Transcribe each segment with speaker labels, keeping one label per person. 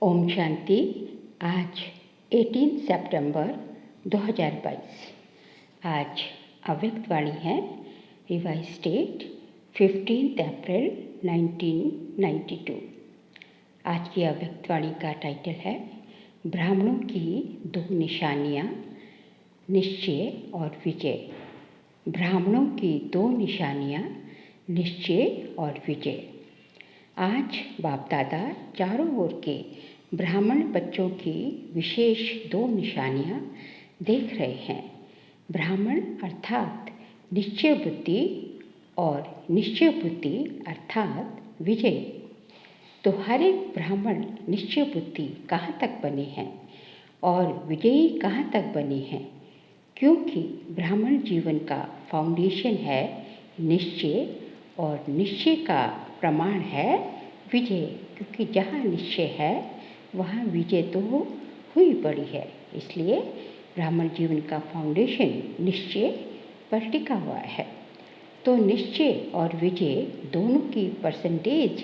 Speaker 1: ओम शांति। आज 18 सितंबर 2022। आज अव्यक्त वाणी है रिवाइज डेट 15 अप्रैल 1992। आज की अव्यक्त वाणी का टाइटल है ब्राह्मणों की दो निशानियाँ, निश्चय और विजय। ब्राह्मणों की दो निशानियाँ, निश्चय और विजय। आज बाप दादा चारों ओर के ब्राह्मण बच्चों की विशेष दो निशानियाँ देख रहे हैं। ब्राह्मण अर्थात निश्चय बुद्धि और निश्चय बुद्धि अर्थात विजय। तो हर एक ब्राह्मण निश्चय बुद्धि कहाँ तक बने हैं और विजयी कहाँ तक बने हैं, क्योंकि ब्राह्मण जीवन का फाउंडेशन है निश्चय और निश्चय का प्रमाण है विजय। क्योंकि जहाँ निश्चय है वहाँ विजय तो हुई पड़ी है। इसलिए ब्राह्मण जीवन का फाउंडेशन निश्चय पर टिका हुआ है। तो निश्चय और विजय दोनों की परसेंटेज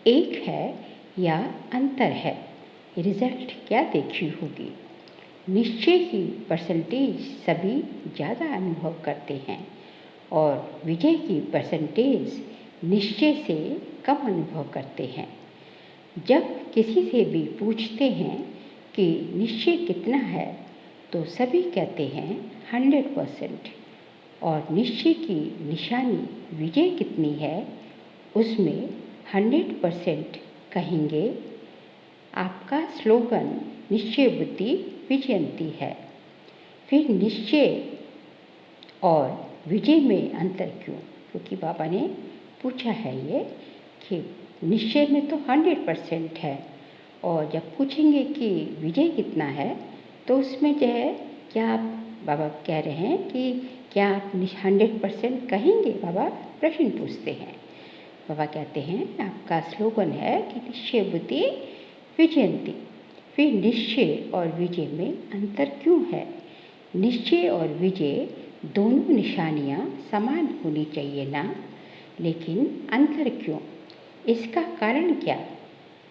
Speaker 1: एक है या अंतर है, रिजल्ट क्या देखी होगी। निश्चय की परसेंटेज सभी ज़्यादा अनुभव करते हैं और विजय की परसेंटेज निश्चय से कम अनुभव करते हैं। जब किसी से भी पूछते हैं कि निश्चय कितना है तो सभी कहते हैं 100%, और निश्चय की निशानी विजय कितनी है उसमें 100% कहेंगे। आपका स्लोगन निश्चय बुद्धि विजयंती है। फिर निश्चय और विजय में अंतर क्यों? क्योंकि बाबा ने पूछा है ये कि निश्चय में तो 100% है, और जब पूछेंगे कि विजय कितना है तो उसमें जो है क्या आप, बाबा कह रहे हैं कि क्या आप 100% कहेंगे? बाबा प्रश्न पूछते हैं। बाबा कहते हैं आपका स्लोगन है कि निश्चय बुद्धि विजयंती। फिर निश्चय और विजय में अंतर क्यों है? निश्चय और विजय दोनों निशानियाँ समान होनी चाहिए ना, लेकिन अंतर क्यों? इसका कारण क्या?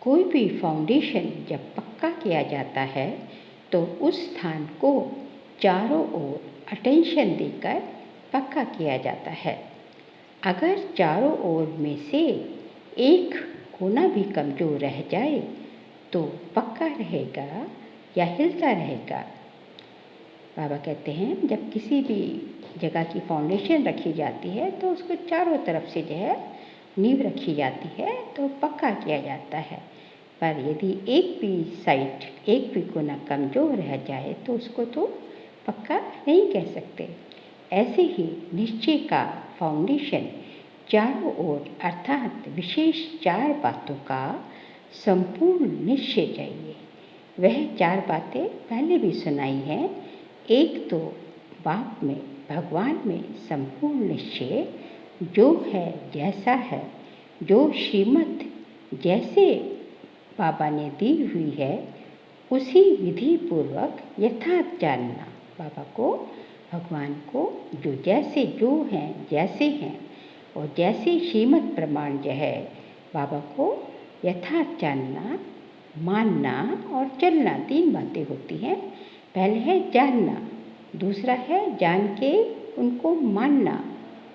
Speaker 1: कोई भी फाउंडेशन जब पक्का किया जाता है तो उस स्थान को चारों ओर अटेंशन देकर पक्का किया जाता है। अगर चारों ओर में से एक कोना भी कमज़ोर रह जाए तो पक्का रहेगा या हिलता रहेगा? बाबा कहते हैं जब किसी भी जगह की फाउंडेशन रखी जाती है तो उसको चारों तरफ से जो है नींव रखी जाती है तो पक्का किया जाता है। पर यदि एक भी साइड, एक भी कोना कमज़ोर रह जाए तो उसको तो पक्का नहीं कह सकते। ऐसे ही निश्चय का फाउंडेशन चारों ओर अर्थात विशेष 4 बातों का संपूर्ण निश्चय चाहिए। वह 4 बातें पहले भी सुनाई हैं। एक तो बाप में, भगवान में संपूर्ण निश्चय, जो है जैसा है, जो श्रीमत जैसे बाबा ने दी हुई है उसी विधि पूर्वक यथार्थ जानना। बाबा को, भगवान को जो जैसे जो हैं जैसे हैं और जैसे श्रीमत प्रमाण जो है बाबा को यथार्थ जानना, मानना और चलना। 3 बातें होती हैं। पहले है जानना, दूसरा है जान के उनको मानना,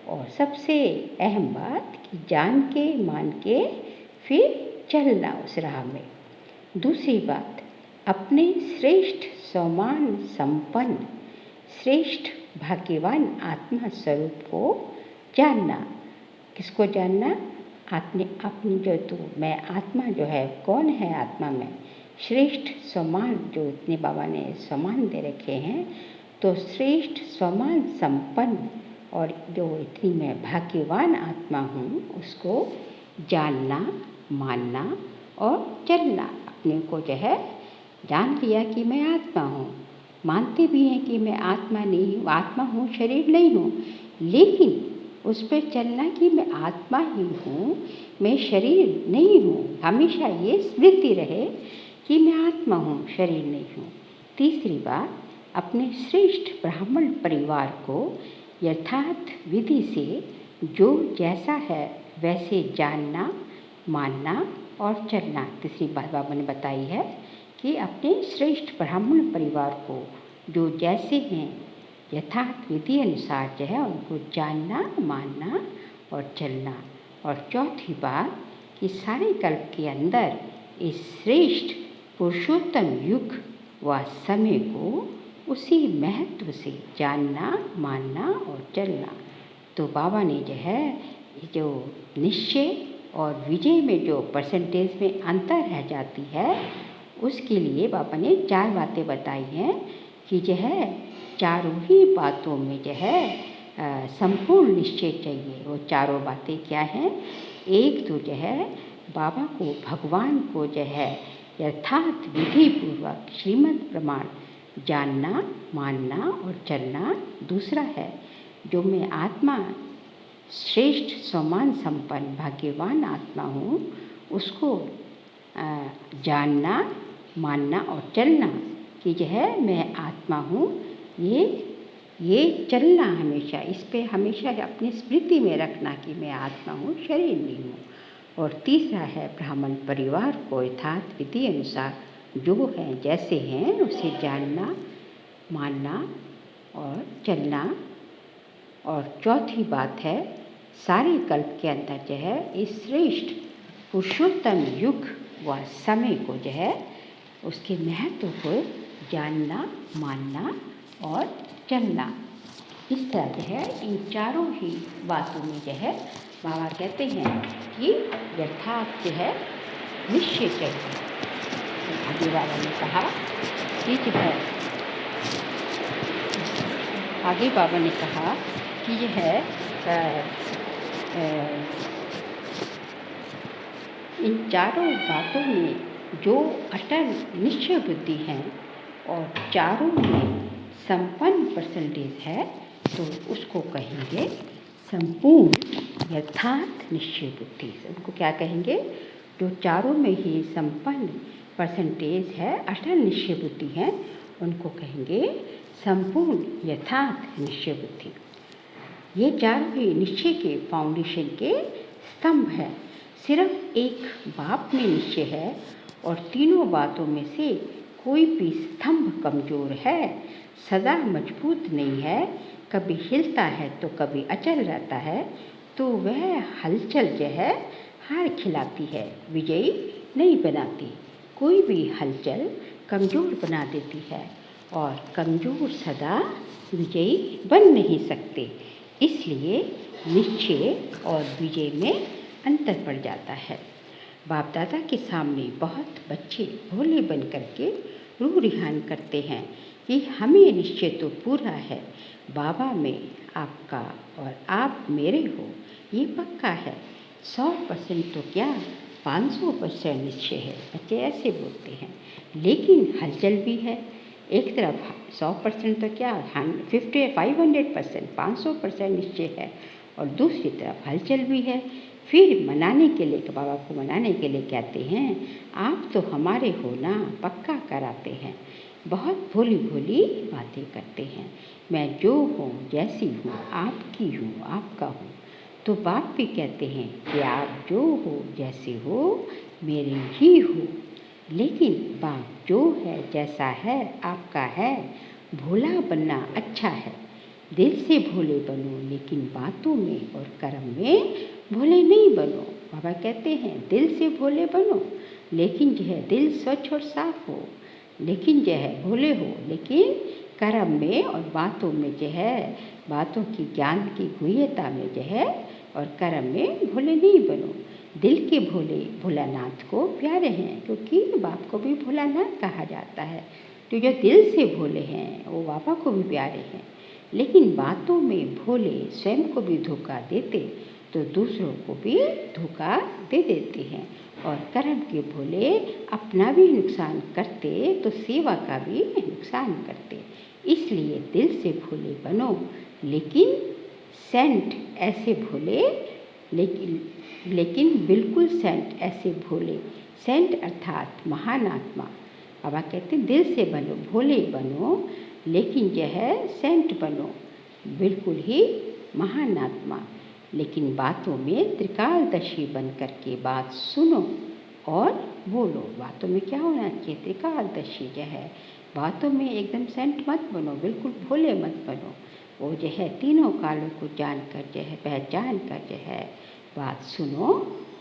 Speaker 1: और सबसे अहम बात कि जान के मान के फिर चलना उस राह में। दूसरी बात, अपने श्रेष्ठ समान संपन्न श्रेष्ठ भाग्यवान आत्मा स्वरूप को जानना। किसको जानना? अपनी जो तो मैं आत्मा जो है कौन है आत्मा में श्रेष्ठ समान, जो इतने बाबा ने समान दे रखे हैं, तो श्रेष्ठ समान संपन्न और जो इतनी मैं भाग्यवान आत्मा हूँ उसको जानना, मानना और चलना। अपने को जो है जान लिया कि मैं आत्मा हूँ, मानते भी हैं कि मैं आत्मा नहीं हूँ, आत्मा हूँ, शरीर नहीं हूँ, लेकिन उस पर चलना कि मैं आत्मा ही हूँ, मैं शरीर नहीं हूँ। हमेशा ये स्मृति रहे कि मैं आत्मा हूँ, शरीर नहीं हूँ। तीसरी बात, अपने श्रेष्ठ ब्राह्मण परिवार को यथार्थ विधि से जो जैसा है वैसे जानना, मानना और चलना। तीसरी बात बाबा ने बताई है कि अपने श्रेष्ठ ब्राह्मण परिवार को जो जैसे हैं यथार्थ विधि अनुसार जो है उनको जानना, मानना और चलना। और चौथी बात कि सारे कल्प के अंदर इस श्रेष्ठ पुरुषोत्तम युग व समय को उसी महत्व से जानना, मानना और चलना। तो बाबा ने जो है जो निश्चय और विजय में जो परसेंटेज में अंतर रह जाती है उसके लिए बाबा ने 4 बातें बताई हैं कि जो है चारों ही बातों में जो है संपूर्ण निश्चय चाहिए। वो चारों बातें क्या हैं? एक तो जो है बाबा को, भगवान को जो है यथार्थ विधि पूर्वक श्रीमद् प्रमाण जानना, मानना और चलना। दूसरा है जो मैं आत्मा श्रेष्ठ सम्मान संपन्न भाग्यवान आत्मा हूँ उसको जानना, मानना और चलना कि जो है मैं आत्मा हूँ। ये चलना हमेशा, इस पे हमेशा अपनी स्मृति में रखना कि मैं आत्मा हूँ, शरीर नहीं हूँ। और तीसरा है ब्राह्मण परिवार को यथार्थ विधि अनुसार जो है जैसे हैं उसे जानना, मानना और चलना। और चौथी बात है सारे कल्प के अंदर जो है इस श्रेष्ठ पुरुषोत्तम युग व समय को जो है उसके महत्व को जानना, मानना और चलना। इस तरह जो है इन चारों ही बातों में जो है बाबा कहते हैं कि यथार्थ जो है निश्चय चाहिए। आगे बाबा ने कहा कि जो है आगे बाबा ने कहा कि यह है इन चारों बातों में जो अटल निश्चय बुद्धि है और चारों में संपन्न परसेंटेज है तो उसको कहेंगे संपूर्ण यथार्थ निश्चय बुद्धि। उनको क्या कहेंगे? जो चारों में ही संपन्न परसेंटेज है, अटल निश्चय बुद्धि है, उनको कहेंगे संपूर्ण यथार्थ निश्चय बुद्धि। ये चारों ही निश्चय के फाउंडेशन के स्तंभ है। सिर्फ एक बात में निश्चय है और तीनों बातों में से कोई भी स्तंभ कमज़ोर है, सदा मजबूत नहीं है, कभी हिलता है तो कभी अचल रहता है, तो वह हलचल जो है हार खिलाती है, विजयी नहीं बनाती। कोई भी हलचल कमज़ोर बना देती है और कमज़ोर सदा विजयी बन नहीं सकते। इसलिए निश्चय और विजय में अंतर पड़ जाता है। बाप दादा के सामने बहुत बच्चे भोले बन करके रूह रिहान करते हैं कि हमें निश्चय तो पूरा है, बाबा में आपका और आप मेरे हो, ये पक्का है। 100% तो क्या 500% निश्चय है, बच्चे ऐसे बोलते हैं। लेकिन हलचल भी है। एक तरफ 100% तो क्या 500% 500% निश्चय है और दूसरी तरफ हलचल भी है। फिर मनाने के लिए, बाबा को मनाने के लिए कहते हैं आप तो हमारे हो ना, पक्का कराते हैं। बहुत भोली भोली बातें करते हैं। मैं जो हूँ, जैसी हूँ, आपकी हूँ, आपका हूँ। तो बाप भी कहते हैं कि आप जो हो, जैसे हो, मेरे ही हो। लेकिन बाप जो है, जैसा है, आपका है। भोला बनना अच्छा है, दिल से भोले बनो, लेकिन बातों में और कर्म में भोले नहीं बनो। बाबा कहते हैं दिल से भोले बनो, लेकिन जो है दिल स्वच्छ और साफ हो, लेकिन जो है भोले हो, लेकिन कर्म में और बातों में जो है बातों की ज्ञान की गुह्यता में जो है और कर्म में भोले नहीं बनो। दिल के भोले भोलानाथ को प्यारे हैं, क्योंकि बाप को भी भोलानाथ कहा जाता है। तो जो दिल से भोले हैं वो बाबा को भी प्यारे हैं। लेकिन बातों में भोले स्वयं को भी धोखा देते तो दूसरों को भी धोखा दे देते हैं। और कर्म के भोले अपना भी नुकसान करते तो सेवा का भी नुकसान करते। इसलिए दिल से भोले बनो, लेकिन सेंट ऐसे भोले, लेकिन बिल्कुल सेंट ऐसे भोले। सेंट अर्थात महान आत्मा। बाबा कहते हैं दिल से बनो, भोले बनो, लेकिन यह है सेंट बनो, बिल्कुल ही महान आत्मा। लेकिन बातों में त्रिकालदर्शी बन कर के बात सुनो, और बोलो। बातों में क्या होना चाहिए? त्रिकालदर्शी जो है, बातों में एकदम सेंट मत बनो, बिल्कुल भोले मत बनो। वो जो है तीनों कालों को जान कर जो है, पहचान कर जो है बात सुनो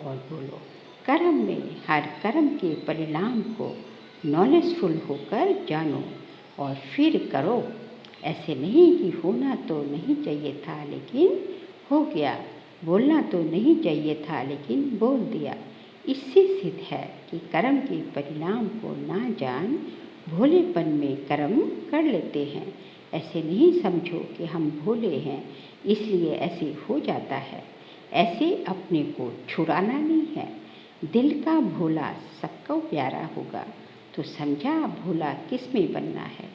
Speaker 1: और बोलो। कर्म में हर कर्म के परिणाम को नॉलेजफुल होकर जानो और फिर करो। ऐसे नहीं कि होना तो नहीं चाहिए था लेकिन हो गया, बोलना तो नहीं चाहिए था लेकिन बोल दिया। इससे सिद्ध है कि कर्म के परिणाम को ना जान भोलेपन में कर्म कर लेते हैं। ऐसे नहीं समझो कि हम भोले हैं इसलिए ऐसे हो जाता है। ऐसे अपने को छुड़ाना नहीं है। दिल का भोला सबको प्यारा होगा। तो समझा भोला किस में बनना है?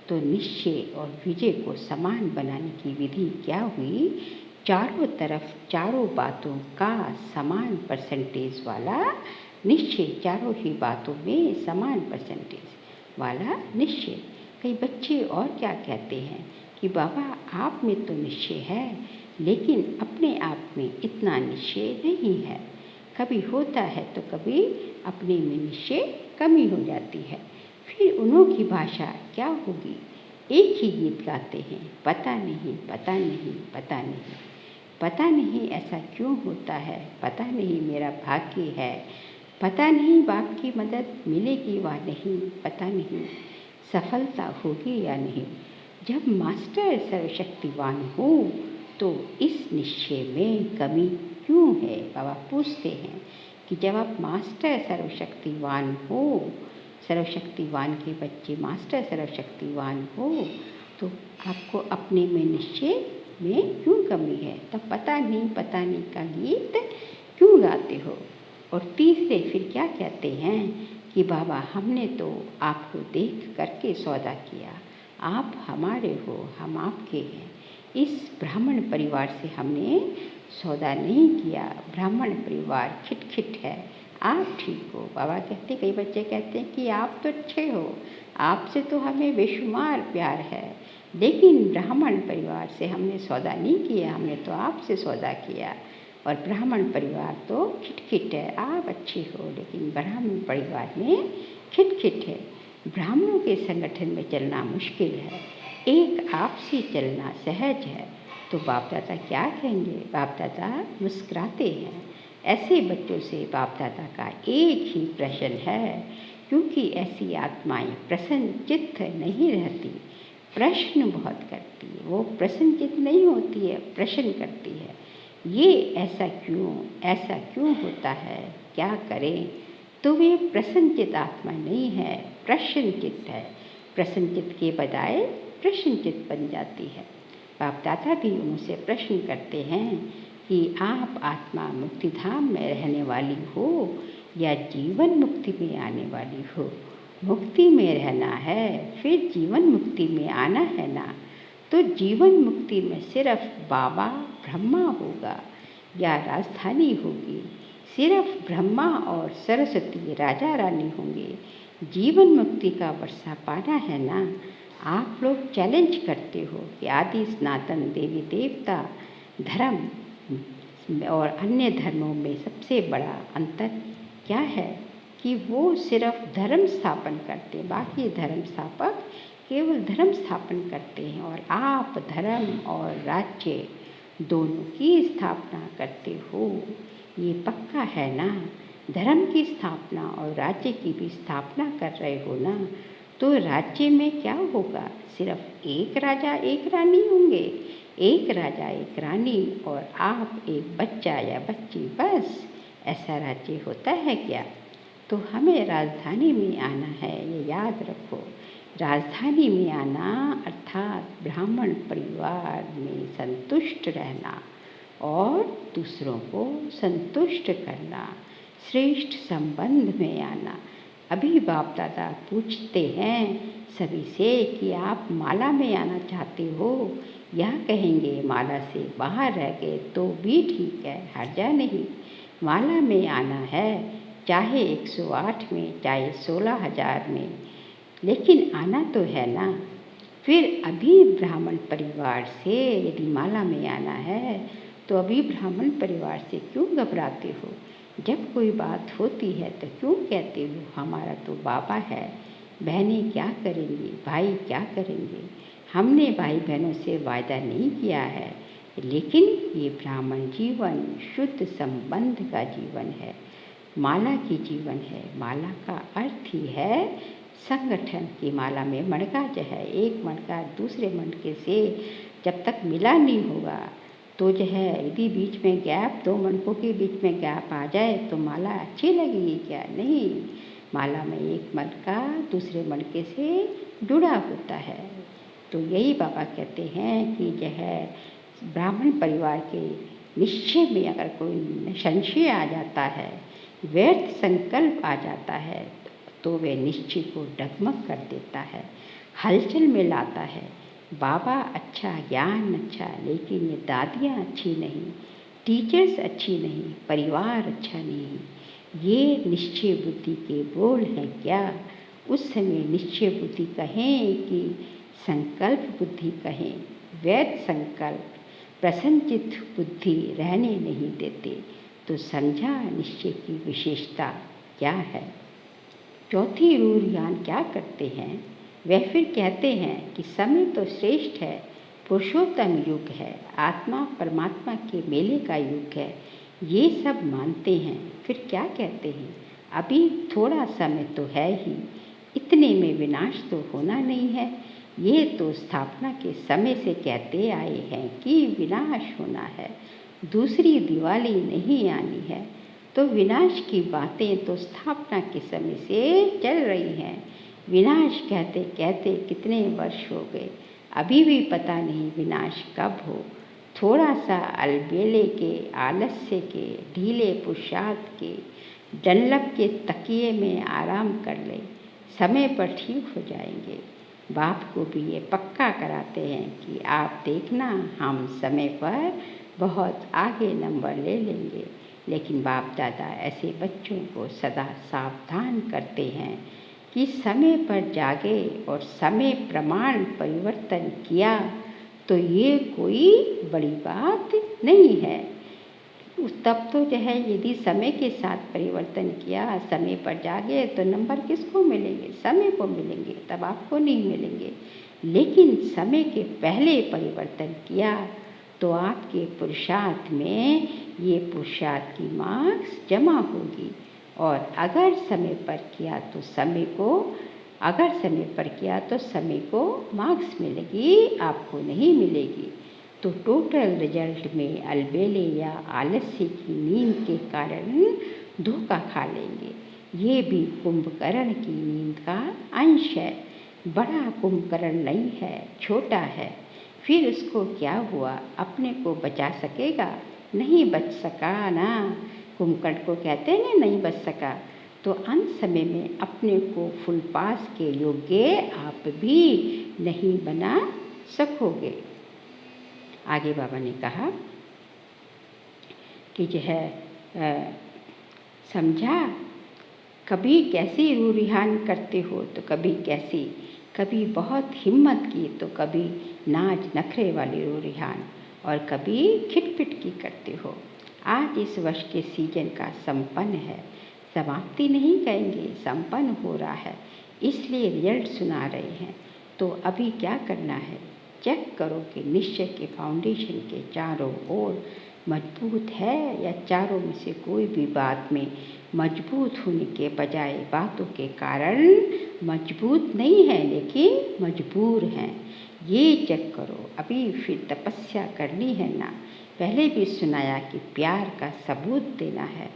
Speaker 1: तो निश्चय और विजय को समान बनाने की विधि क्या हुई? चारों तरफ चारों बातों का समान परसेंटेज वाला निश्चय, चारों ही बातों में समान परसेंटेज वाला निश्चय। कई बच्चे और क्या कहते हैं कि बाबा आप में तो निश्चय है लेकिन अपने आप में इतना निश्चय नहीं है। कभी होता है तो कभी अपने में निश्चय कमी हो जाती है। फिर उन्हों की भाषा क्या होगी? एक ही गीत गाते हैं, पता नहीं पता नहीं पता नहीं। पता नहीं ऐसा क्यों होता है, पता नहीं मेरा भाग्य है, पता नहीं बाप की मदद मिलेगी वा नहीं, पता नहीं सफलता होगी या नहीं। जब मास्टर सर्वशक्तिवान हो तो इस निश्चय में कमी क्यों है? बाबा पूछते हैं कि जब आप मास्टर सर्वशक्तिवान हो, सर्वशक्तिवान के बच्चे मास्टर सर्वशक्तिवान हो तो आपको अपने में निश्चय में क्यों कमी है? तब पता नहीं का गीत क्यों गाते हो? और तीसरे फिर क्या कहते हैं कि बाबा हमने तो आपको देख करके सौदा किया, आप हमारे हो हम आपके हैं। इस ब्राह्मण परिवार से हमने सौदा नहीं किया। ब्राह्मण परिवार खिटखिट है, आप ठीक हो। बाबा कहते, कई बच्चे कहते हैं कि आप तो अच्छे हो, आपसे तो हमें बेशुमार प्यार है, लेकिन ब्राह्मण परिवार से हमने सौदा नहीं किया, हमने तो आपसे सौदा किया। और ब्राह्मण परिवार तो खिटखिट है, आप अच्छे हो, लेकिन ब्राह्मण परिवार में खिटखिट है। ब्राह्मणों के संगठन में चलना मुश्किल है, एक आपसी चलना सहज है। तो बाप दादा क्या कहेंगे? बाप दादा मुस्कुराते हैं। ऐसे बच्चों से बाप दादा का एक ही प्रश्न है, क्योंकि ऐसी आत्माएं प्रसन्न चित्त नहीं रहती, प्रश्न बहुत करती है। वो प्रसन्नचित्त नहीं होती है, प्रश्न करती है। ये ऐसा क्यों होता है, क्या करें? तो वे प्रसन्नचित्त आत्मा नहीं है, प्रश्नचित्त है। प्रसन्नचित्त के बजाय प्रश्नचित्त बन जाती है। बाप दादा भी उनसे प्रश्न करते हैं कि आप आत्मा मुक्तिधाम में रहने वाली हो या जीवन मुक्ति में आने वाली हो? मुक्ति में रहना है, फिर जीवन मुक्ति में आना है ना। तो जीवन मुक्ति में सिर्फ बाबा ब्रह्मा होगा या राजधानी होगी, सिर्फ ब्रह्मा और सरस्वती राजा रानी होंगे। जीवन मुक्ति का वर्षा पाना है ना। आप लोग चैलेंज करते हो कि आदि सनातन देवी देवता धर्म और अन्य धर्मों में सबसे बड़ा अंतर क्या है? कि वो सिर्फ धर्म स्थापन करते, बाकी धर्म स्थापक केवल धर्म स्थापन करते हैं, और आप धर्म और राज्य दोनों की स्थापना करते हो। ये पक्का है ना? धर्म की स्थापना और राज्य की भी स्थापना कर रहे हो ना। तो राज्य में क्या होगा? सिर्फ एक राजा एक रानी होंगे, एक राजा एक रानी और आप एक बच्चा या बच्ची, बस। ऐसा राज्य होता है क्या? तो हमें राजधानी में आना है, ये याद रखो। राजधानी में आना अर्थात ब्राह्मण परिवार में संतुष्ट रहना और दूसरों को संतुष्ट करना, श्रेष्ठ संबंध में आना। अभी बाप दादा पूछते हैं सभी से कि आप माला में आना चाहते हो या कहेंगे माला से बाहर रह गए तो भी ठीक है, हर्जा नहीं। माला में आना है, चाहे 108 में, चाहे 16,000 में, लेकिन आना तो है ना। फिर अभी ब्राह्मण परिवार से यदि माला में आना है तो अभी ब्राह्मण परिवार से क्यों घबराते हो? जब कोई बात होती है तो क्यों कहते हो हमारा तो बाबा है, बहनें क्या करेंगी, भाई क्या करेंगे। हमने भाई बहनों से वायदा नहीं किया है, लेकिन ये ब्राह्मण जीवन शुद्ध संबंध का जीवन है, माला की जीवन है। माला का अर्थ ही है संगठन की। माला में मणका जो है, एक मणका दूसरे मणके से जब तक मिला नहीं होगा तो जो है यदि बीच में गैप, दो मणकों के बीच में गैप आ जाए तो माला अच्छी लगेगी क्या? नहीं। माला में एक मणका दूसरे मणके से जुड़ा होता है। तो यही बाबा कहते हैं कि जो है ब्राह्मण परिवार के निश्चय में अगर कोई संशय आ जाता है, व्यर्थ संकल्प आ जाता है, तो वे निश्चय को डगमग कर देता है, हलचल में लाता है। बाबा अच्छा, ज्ञान अच्छा, लेकिन ये दादियाँ अच्छी नहीं, टीचर्स अच्छी नहीं, परिवार अच्छा नहीं, ये निश्चय बुद्धि के बोल हैं क्या? उस समय निश्चय बुद्धि कहें कि संकल्प बुद्धि कहें, वैध संकल्प प्रसन्नचित्त बुद्धि रहने नहीं देते। तो समझा निश्चय की विशेषता क्या है। चौथी रूढ़ ज्ञान क्या करते हैं? वह फिर कहते हैं कि समय तो श्रेष्ठ है, पुरुषोत्तम युग है, आत्मा परमात्मा के मेले का युग है, ये सब मानते हैं। फिर क्या कहते हैं? अभी थोड़ा समय तो है ही, इतने में विनाश तो होना नहीं है। ये तो स्थापना के समय से कहते आए हैं कि विनाश होना है, दूसरी दिवाली नहीं आनी है। तो विनाश की बातें तो स्थापना के समय से चल रही हैं। विनाश कहते कहते कितने वर्ष हो गए, अभी भी पता नहीं विनाश कब हो। थोड़ा सा अलबेले के, आलस्य के, ढीले पुरुषार्थ के, डनलप के तकिए में आराम कर ले, समय पर ठीक हो जाएंगे। बाप को भी ये पक्का कराते हैं कि आप देखना हम समय पर बहुत आगे नंबर ले लेंगे। लेकिन बाप दादा ऐसे बच्चों को सदा सावधान करते हैं कि समय पर जागे और समय प्रमाण परिवर्तन किया तो ये कोई बड़ी बात नहीं है। तब तो जो है यदि समय के साथ परिवर्तन किया, समय पर जागे तो नंबर किसको मिलेंगे? समय को मिलेंगे, तब आपको नहीं मिलेंगे। लेकिन समय के पहले परिवर्तन किया तो आपके पुरुषार्थ में ये पुरुषार्थ की मार्क्स जमा होगी। और अगर समय पर किया तो समय को मार्क्स मिलेगी, आपको नहीं मिलेगी। तो टोटल रिजल्ट में अलबेले या आलस्य की नींद के कारण धोखा खा लेंगे। ये भी कुंभकर्ण की नींद का अंश है, बड़ा कुंभकर्ण नहीं है, छोटा है। फिर उसको क्या हुआ? अपने को बचा सकेगा? नहीं बच सका ना। कुंभकर्ण को कहते हैं ना, नहीं बच सका। तो अंत समय में अपने को फुल पास के योग्य आप भी नहीं बना सकोगे। आगे बाबा ने कहा कि जो है समझा, कभी कैसी रूरिहान करते हो तो कभी कैसी, कभी बहुत हिम्मत की तो कभी नाज नखरे वाली रूरिहान, और कभी खिटपिट की करते हो। आज इस वर्ष के सीजन का संपन्न है, समाप्ति नहीं कहेंगे, संपन्न हो रहा है, इसलिए रिजल्ट सुना रहे हैं। तो अभी क्या करना है? चेक करो कि निश्चय के फाउंडेशन के चारों ओर मजबूत है या चारों में से कोई भी बात में मजबूत होने के बजाय बातों के कारण मजबूत नहीं है लेकिन मजबूर हैं। ये चेक करो। अभी फिर तपस्या करनी है ना। पहले भी सुनाया कि प्यार का सबूत देना है,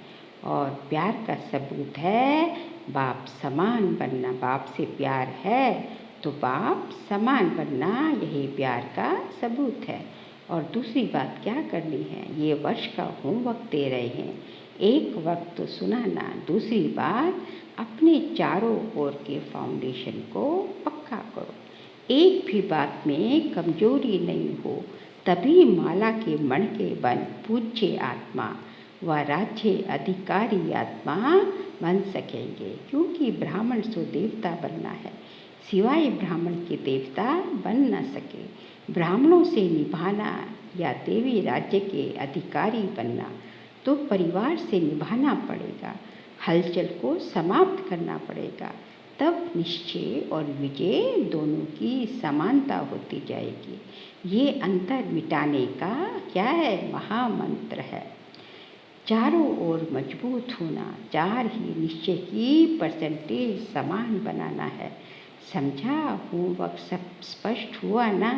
Speaker 1: और प्यार का सबूत है बाप समान बनना। बाप से प्यार है तो बाप समान बनना, यही प्यार का सबूत है। और दूसरी बात क्या करनी है? ये वर्ष का होमवर्क दे रहे हैं। एक वक्त तो सुनाना, दूसरी बात अपने चारों ओर के फाउंडेशन को पक्का करो। एक भी बात में कमजोरी नहीं हो, तभी माला के मणके बन पूज्य आत्मा व राज्य अधिकारी आत्मा बन सकेंगे। क्योंकि ब्राह्मण सो देवता बनना है, सिवाय ब्राह्मण के देवता बन न सके। ब्राह्मणों से निभाना या देवी राज्य के अधिकारी बनना, तो परिवार से निभाना पड़ेगा, हलचल को समाप्त करना पड़ेगा। तब निश्चय और विजय दोनों की समानता होती जाएगी। ये अंतर मिटाने का क्या है, महामंत्र है। चारों ओर मजबूत होना, 4 ही निश्चय की परसेंटेज समान बनाना है। समझा? होमवर्क सब स्पष्ट हुआ ना?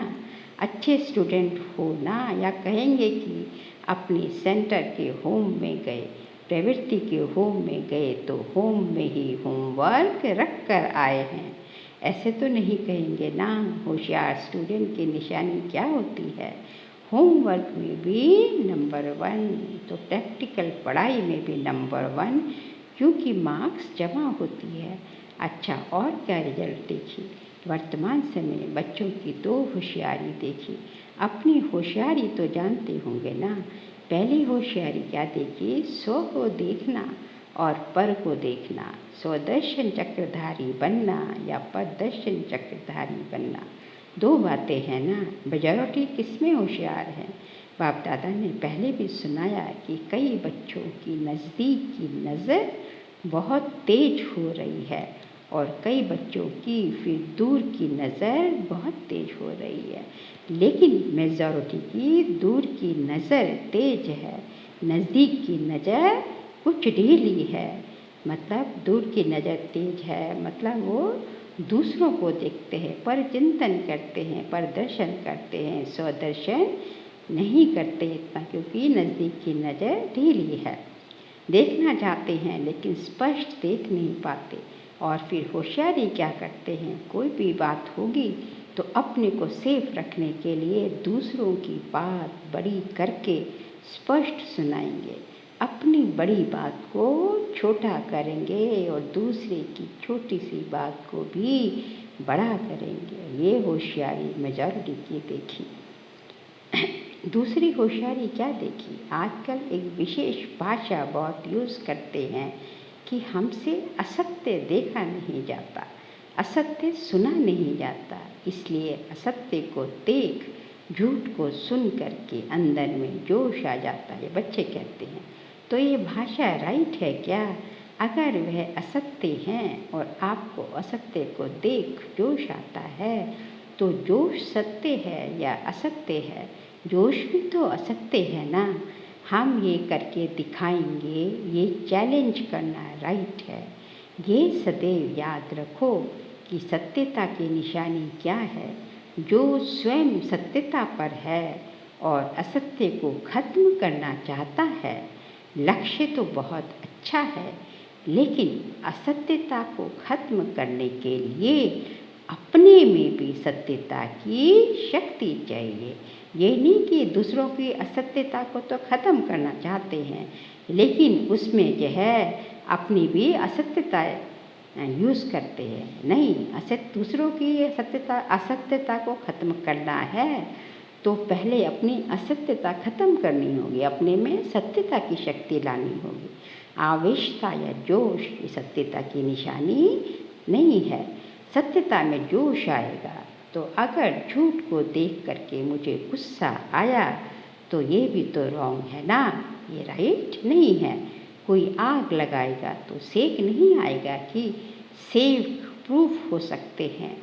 Speaker 1: अच्छे स्टूडेंट हो ना? या कहेंगे कि अपने सेंटर के होम में गए, प्रवृत्ति के होम में गए तो होम में ही होमवर्क रख कर आए हैं, ऐसे तो नहीं कहेंगे ना। होशियार स्टूडेंट की निशानी क्या होती है? होमवर्क में भी नंबर 1, तो प्रैक्टिकल पढ़ाई में भी नंबर 1, क्योंकि मार्क्स जमा होती है। अच्छा, और क्या रिजल्ट देखिए? वर्तमान समय बच्चों की 2 होशियारी देखिए। अपनी होशियारी तो जानते होंगे ना। पहली होशियारी क्या देखिए? 100 को देखना और पर को देखना। स्वदर्शन चक्रधारी बनना या परदर्शन चक्रधारी बनना, 2 बातें हैं ना। मेजॉरिटी किसमें होशियार है? बाप दादा ने पहले भी सुनाया कि कई बच्चों की नज़दीक की नज़र बहुत तेज हो रही है और कई बच्चों की फिर दूर की नज़र बहुत तेज हो रही है। लेकिन मेजॉरिटी की दूर की नज़र तेज है, नज़दीक की नज़र कुछ ढीली है। मतलब दूर की नज़र तेज है, मतलब वो दूसरों को देखते हैं, पर चिंतन करते हैं, पर दर्शन करते हैं, स्वदर्शन नहीं करते इतना, क्योंकि नज़दीक की नज़र ढीली है। देखना चाहते हैं लेकिन स्पष्ट देख नहीं पाते। और फिर होशियारी क्या करते हैं? कोई भी बात होगी तो अपने को सेफ रखने के लिए दूसरों की बात बड़ी करके स्पष्ट सुनाएंगे, अपनी बड़ी बात को छोटा करेंगे और दूसरे की छोटी सी बात को भी बड़ा करेंगे। ये होशियारी मेजॉरिटी की देखी। दूसरी होशियारी क्या देखी? आजकल एक विशेष भाषा बहुत यूज़ करते हैं कि हमसे असत्य देखा नहीं जाता, असत्य सुना नहीं जाता, इसलिए असत्य को देख, झूठ को सुन करके अंदर में जोश आ जाता है, बच्चे कहते हैं। तो ये भाषा राइट है क्या? अगर वह असत्य हैं और आपको असत्य को देख जोश आता है, तो जोश सत्य है या असत्य है? जोश भी तो असत्य है ना। हम ये करके दिखाएंगे, ये चैलेंज करना राइट है। ये सदैव याद रखो कि सत्यता की निशानी क्या है। जो स्वयं सत्यता पर है और असत्य को खत्म करना चाहता है, लक्ष्य तो बहुत अच्छा है, लेकिन असत्यता को खत्म करने के लिए अपने में भी सत्यता की शक्ति चाहिए। ये नहीं कि दूसरों की असत्यता को तो ख़त्म करना चाहते हैं, लेकिन उसमें जो है अपनी भी असत्यता यूज़ करते हैं। नहीं, दूसरों की असत्यता को ख़त्म करना है तो पहले अपनी असत्यता खत्म करनी होगी, अपने में सत्यता की शक्ति लानी होगी। आवेशता या जोश ये सत्यता की निशानी नहीं है। सत्यता में जोश आएगा तो अगर झूठ को देख करके मुझे गुस्सा आया तो ये भी तो रॉन्ग है ना, ये राइट नहीं है। कोई आग लगाएगा तो सेक नहीं आएगा कि सेक प्रूफ हो सकते हैं।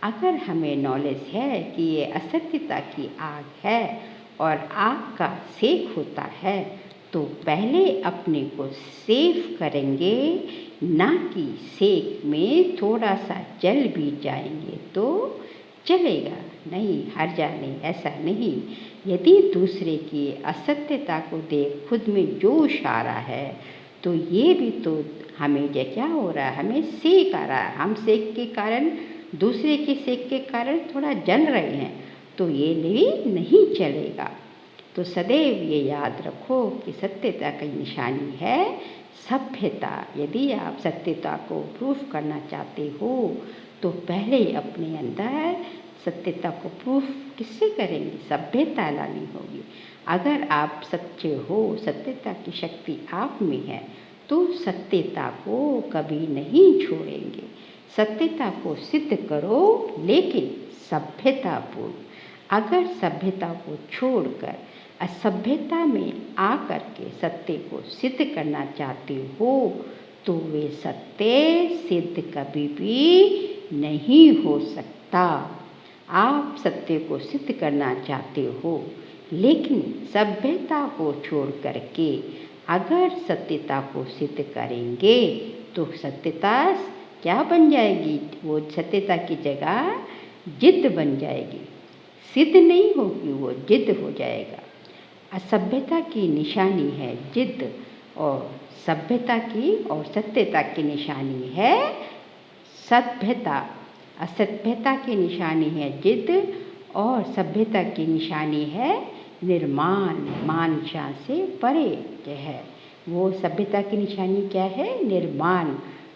Speaker 1: अगर हमें नॉलेज है कि ये असत्यता की आग है और आग का सेक होता है, तो पहले अपने को सेफ करेंगे, ना कि सेक में थोड़ा सा जल भी जाएंगे तो चलेगा। नहीं, हर्जा नहीं, ऐसा नहीं। यदि दूसरे की असत्यता को देख खुद में जोश आ रहा है तो ये भी तो हमें क्या हो रहा है, हमें सेक आ रहा है। हम सेक के कारण, दूसरे के सेक के कारण थोड़ा जल रहे हैं, तो ये नहीं चलेगा। तो सदैव ये याद रखो कि सत्यता की निशानी है सभ्यता। यदि आप सत्यता को प्रूफ करना चाहते हो तो पहले अपने अंदर सत्यता को प्रूफ किससे करेंगे? सभ्यता लानी होगी। अगर आप सच्चे हो, सत्यता की शक्ति आप में है, तो सत्यता को कभी नहीं छोड़ेंगे। सत्यता को सिद्ध करो, लेकिन सभ्यतापूर्ण। अगर सभ्यता को छोड़कर असभ्यता में आकर के सत्य को सिद्ध करना चाहते हो तो वे सत्य सिद्ध कभी भी नहीं हो सकता। आप सत्य को सिद्ध करना चाहते हो, लेकिन सभ्यता को छोड़ करके अगर सत्यता को सिद्ध करेंगे तो सत्यता क्या बन जाएगी? वो सत्यता की जगह जिद बन जाएगी। सिद्ध नहीं होगी, वो जिद हो जाएगा। असभ्यता की निशानी है जिद, और सभ्यता की और सत्यता की निशानी है सभ्यता। असभ्यता की निशानी है जिद और सभ्यता की निशानी है निर्माण। मान शान से परे है वो। सभ्यता की निशानी क्या है? निर्माण।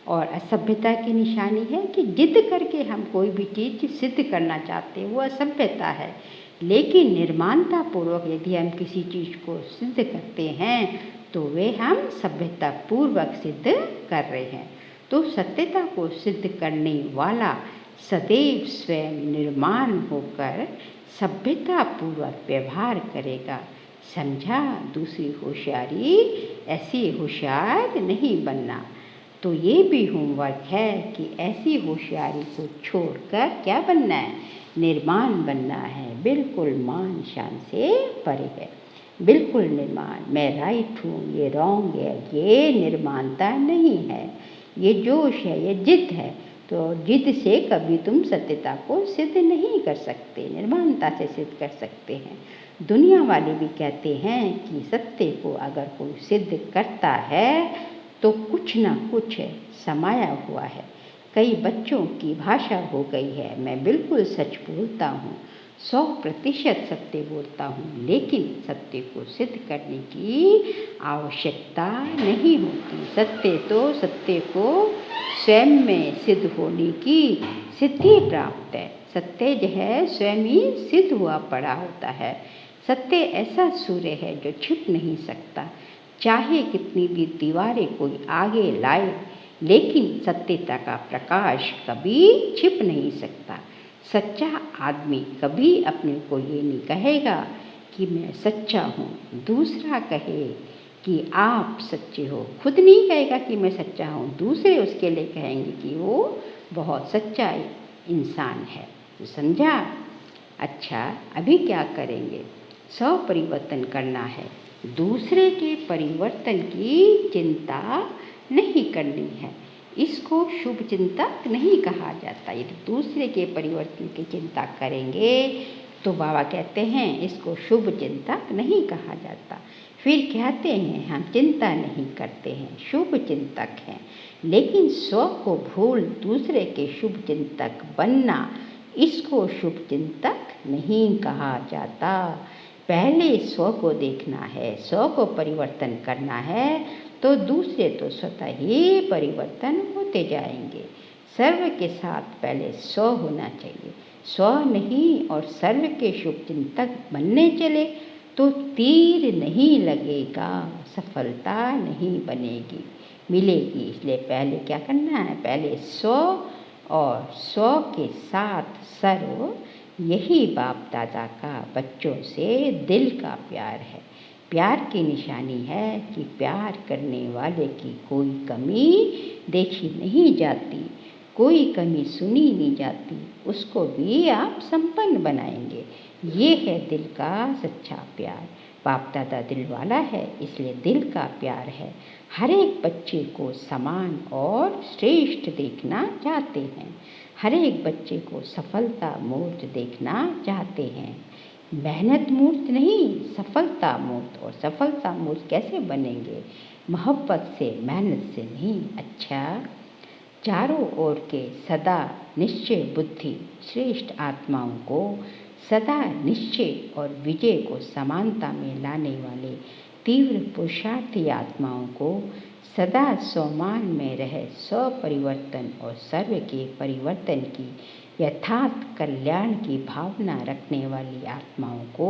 Speaker 1: और असभ्यता की निशानी है कि जिद करके हम कोई भी चीज़ सिद्ध करना चाहते हैं, वो असभ्यता है। लेकिन निर्माणता पूर्वक यदि हम किसी चीज़ को सिद्ध करते हैं तो वे हम सभ्यता पूर्वक सिद्ध कर रहे हैं। तो सत्यता को सिद्ध करने वाला सदैव स्वयं निर्माण होकर सभ्यता पूर्वक व्यवहार करेगा। समझा? दूसरी होशियारी ऐसी होशियार नहीं बनना। तो ये भी होमवर्क है कि ऐसी होशियारी को छोड़कर क्या बनना है? निर्माण बनना है। बिल्कुल मान शान से परे है। बिल्कुल निर्माण। मैं राइट हूँ, ये रॉन्ग है, ये निर्माणता नहीं है। ये जोश है, ये जिद है। तो जिद से कभी तुम सत्यता को सिद्ध नहीं कर सकते, निर्माणता से सिद्ध कर सकते हैं। दुनिया वाले भी कहते हैं कि सत्य को अगर कोई सिद्ध करता है तो कुछ ना कुछ समाया हुआ है। कई बच्चों की भाषा हो गई है, मैं बिल्कुल सच बोलता हूँ, 100% सत्य बोलता हूँ, लेकिन सत्य को सिद्ध करने की आवश्यकता नहीं होती। सत्य को स्वयं में सिद्ध होने की सिद्धि प्राप्त है। सत्य जो है स्वयं ही सिद्ध हुआ पड़ा होता है। सत्य ऐसा सूर्य है जो छिप नहीं सकता, चाहे कितनी भी दीवारें कोई आगे लाए, लेकिन सत्यता का प्रकाश कभी छिप नहीं सकता। सच्चा आदमी कभी अपने को ये नहीं कहेगा कि मैं सच्चा हूँ, दूसरा कहे कि आप सच्चे हो। खुद नहीं कहेगा कि मैं सच्चा हूँ, दूसरे उसके लिए कहेंगे कि वो बहुत सच्चा इंसान है। तो समझा? अच्छा, अभी क्या करेंगे? स्व परिवर्तन करना है। दूसरे के परिवर्तन की चिंता नहीं करनी है। इसको शुभ चिंतक नहीं कहा जाता। यदि दूसरे के परिवर्तन की चिंता करेंगे तो बाबा कहते हैं इसको शुभ चिंतक नहीं कहा जाता। फिर कहते हैं हम चिंता नहीं करते हैं, शुभ चिंतक हैं। लेकिन स्व को भूल दूसरे के शुभ चिंतक बनना, इसको शुभ चिंतक नहीं कहा जाता। पहले स्व को देखना है, स्व को परिवर्तन करना है, तो दूसरे तो स्वतः ही परिवर्तन होते जाएंगे। सर्व के साथ पहले स्व होना चाहिए। स्व नहीं और सर्व के शुभ चिंतक बनने चले तो तीर नहीं लगेगा, सफलता नहीं बनेगी, मिलेगी। इसलिए पहले क्या करना है? पहले स्व और स्व के साथ सर्व। यही बाप दादा का बच्चों से दिल का प्यार है। प्यार की निशानी है कि प्यार करने वाले की कोई कमी देखी नहीं जाती, कोई कमी सुनी नहीं जाती, उसको भी आप संपन्न बनाएंगे। ये है दिल का सच्चा प्यार। बाप दादा दिल वाला है, इसलिए दिल का प्यार है। हर एक बच्चे को समान और श्रेष्ठ देखना चाहते हैं। हर एक बच्चे को सफलता मूर्त देखना चाहते हैं। मेहनत मूर्त नहीं, सफलता मूर्त। और सफलता मूर्त कैसे बनेंगे? मोहब्बत से, मेहनत से नहीं। अच्छा, चारों ओर के सदा निश्चय बुद्धि श्रेष्ठ आत्माओं को, सदा निश्चय और विजय को समानता में लाने वाले तीव्र पुरुषार्थी आत्माओं को, सदा स्वमान में रहे स्वपरिवर्तन और सर्व के परिवर्तन की यथार्थ कल्याण की भावना रखने वाली आत्माओं को,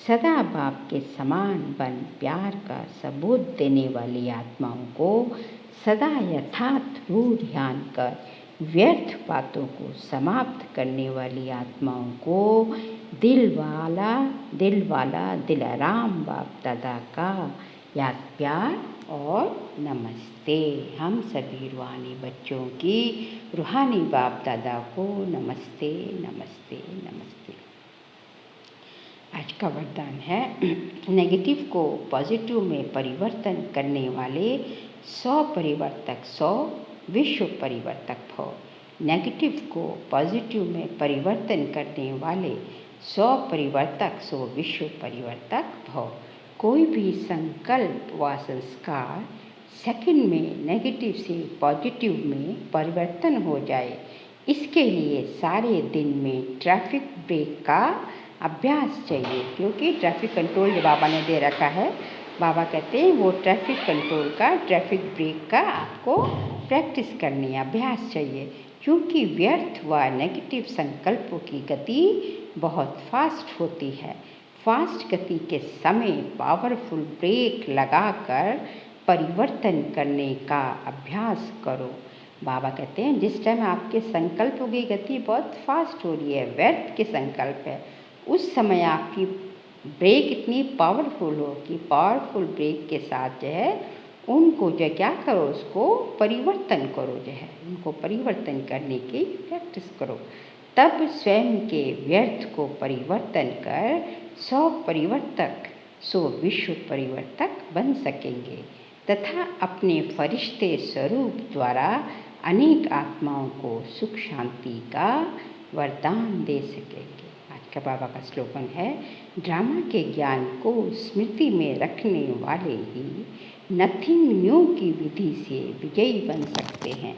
Speaker 1: सदा बाप के समान बन प्यार का सबूत देने वाली आत्माओं को, सदा यथार्थ रूप ध्यान कर व्यर्थ बातों को समाप्त करने वाली आत्माओं को दिल वाला दिलाराम बाप दादा का याद प्यार और नमस्ते। हम सभी रूहानी बच्चों की रूहानी बाप दादा को नमस्ते नमस्ते नमस्ते। आज का वरदान है नेगेटिव को पॉजिटिव में परिवर्तन करने वाले 100 परिवर्तक 100 विश्व परिवर्तक भव। नेगेटिव को पॉजिटिव में परिवर्तन करने वाले 100 परिवर्तक 100 विश्व परिवर्तक भव। कोई भी संकल्प व संस्कार सेकंड में नेगेटिव से पॉजिटिव में परिवर्तन हो जाए, इसके लिए सारे दिन में ट्रैफिक ब्रेक का अभ्यास चाहिए। क्योंकि ट्रैफिक कंट्रोल जो बाबा ने दे रखा है, बाबा कहते हैं वो ट्रैफिक कंट्रोल का, ट्रैफिक ब्रेक का आपको प्रैक्टिस करनी है, अभ्यास चाहिए। क्योंकि व्यर्थ व नेगेटिव संकल्पों की गति बहुत फास्ट होती है। फास्ट गति के समय पावरफुल ब्रेक लगाकर परिवर्तन करने का अभ्यास करो। बाबा कहते हैं जिस टाइम आपके संकल्पों की गति बहुत फास्ट हो रही है, व्यर्थ के संकल्प है, उस समय आपकी ब्रेक इतनी पावरफुल हो कि पावरफुल ब्रेक के साथ जो है उनको जो क्या करो, उसको परिवर्तन करो, जो है उनको परिवर्तन करने की प्रैक्टिस करो। तब स्वयं के व्यर्थ को परिवर्तन कर 100 परिवर्तक 100 विश्व परिवर्तक बन सकेंगे तथा अपने फरिश्ते स्वरूप द्वारा अनेक आत्माओं को सुख शांति का वरदान दे सकेंगे। आज का बाबा का स्लोगन है, ड्रामा के ज्ञान को स्मृति में रखने वाले ही नथिंग न्यू की विधि से विजयी बन सकते हैं।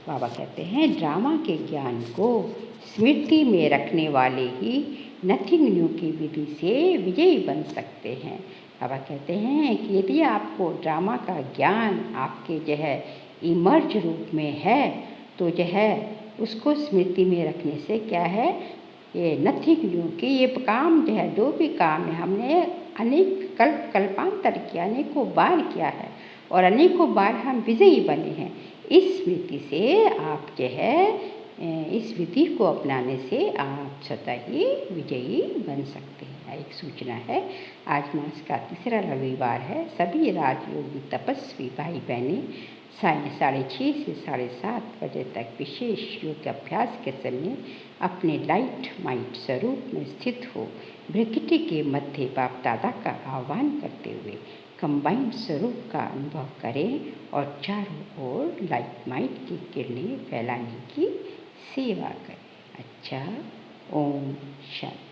Speaker 1: बाबा कहते हैं ड्रामा के ज्ञान को स्मृति में रखने वाले ही नथिंग न्यू की विधि से विजयी बन सकते हैं। बाबा कहते हैं कि यदि आपको ड्रामा का ज्ञान आपके जो है इमर्ज रूप में है, तो जो है उसको स्मृति में रखने से क्या है, ये नथिंग न्यू कि ये काम जो है, जो भी काम है हमने अनेक कल्पांतर किया, अनेकों बार किया है और अनेकों बार हम विजयी बने हैं। इस स्मृति से आप जो है इस विधि को अपनाने से आप स्वतः ही विजयी बन सकते हैं। एक सूचना है, आज मास का तीसरा रविवार है। सभी राजयोगी तपस्वी भाई बहनें 6:30 से 7:30 बजे तक विशेष योग अभ्यास के समय अपने लाइट माइंड स्वरूप में स्थित हो प्रकृति के मध्य बाप दादा का आह्वान करते हुए कंबाइंड स्वरूप का अनुभव करें और चारों ओर लाइट माइंड की किरणें फैलाने की सेवा करें। अच्छा, ओम शांति।